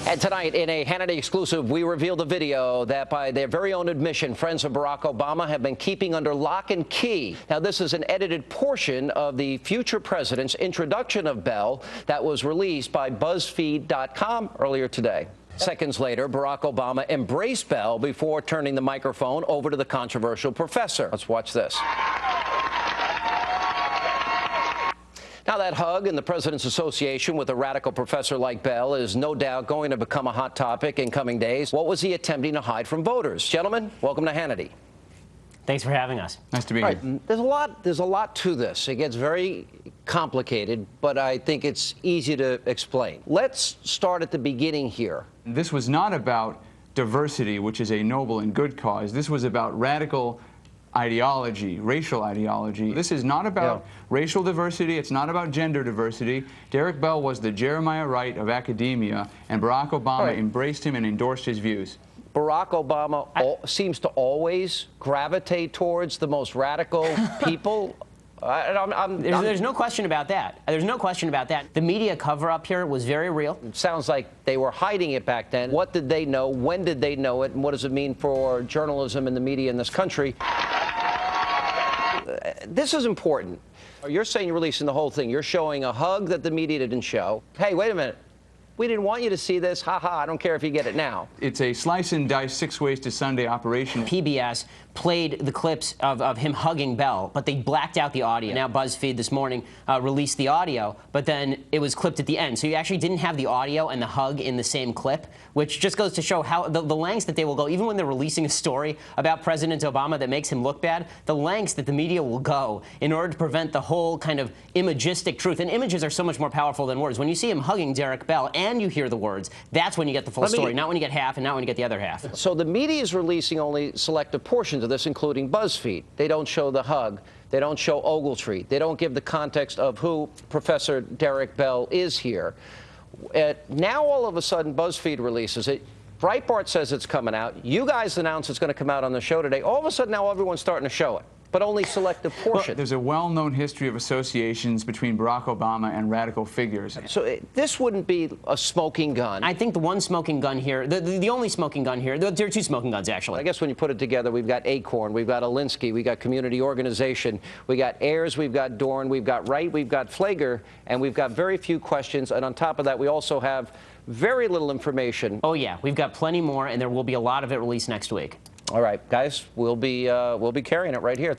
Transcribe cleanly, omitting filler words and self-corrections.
And tonight, in a Hannity exclusive, we revealed a video that, by their very own admission, friends of Barack Obama have been keeping under lock and key. Now, this is an edited portion of the future president's introduction of Bell that was released by BuzzFeed.com earlier today. Seconds later, Barack Obama embraced Bell before turning the microphone over to the controversial professor. Let's watch this. Now, that hug and the president's association with a radical professor like Bell is no doubt going to become a hot topic in coming days. What was he attempting to hide from voters? Gentlemen, welcome to Hannity. Thanks for having us. Nice to be here. There's a lot to this. It gets very complicated, but I think it's easy to explain. Let's start at the beginning here. This was not about diversity, which is a noble and good cause. This was about radical ideology, racial ideology. This is not about racial diversity. It's not about gender diversity. Derek Bell was the Jeremiah Wright of academia, and Barack Obama embraced him and endorsed his views. Barack Obama seems to always gravitate towards the most radical people. There's no question about that. There's no question about that. The media cover-up here was very real. It sounds like they were hiding it back then. What did they know? When did they know it? And what does it mean for journalism and the media in this country? This is important. You're saying you're releasing the whole thing. You're showing a hug that the media didn't show. Hey, wait a minute. We didn't want you to see this. Ha ha, I don't care if you get it now. It's a slice and dice 6 ways to Sunday operation. PBS played the clips of him hugging Bell, but they blacked out the audio. Now BuzzFeed this morning released the audio, but then it was clipped at the end. So you actually didn't have the audio and the hug in the same clip, which just goes to show how the lengths that they will go, even when they're releasing a story about President Obama that makes him look bad, the lengths that the media will go in order to prevent the whole kind of imagistic truth. And images are so much more powerful than words. When you see him hugging Derek Bell and you hear the words, that's when you get the full story, not when you get half and not when you get the other half. So the media is releasing only selective portions of this, including BuzzFeed. They don't show the hug. They don't show Ogletree. They don't give the context of who Professor Derek Bell is here. Now, all of a sudden, BuzzFeed releases it. Breitbart says it's coming out. You guys announce it's going to come out on the show today. All of a sudden, now everyone's starting to show it, but only selective portions. Well, there's a well-known history of associations between Barack Obama and radical figures. So this wouldn't be a smoking gun. I think the one smoking gun here, the only smoking gun here, there are two smoking guns, actually. I guess when you put it together, we've got Acorn, we've got Alinsky, we've got Community Organization, we got Ayers, we've got Dorn, we've got Wright, we've got Flager, and we've got very few questions. And on top of that, we also have very little information. Oh, yeah. We've got plenty more, and there will be a lot of it released next week. All right, guys, we'll be carrying it right here.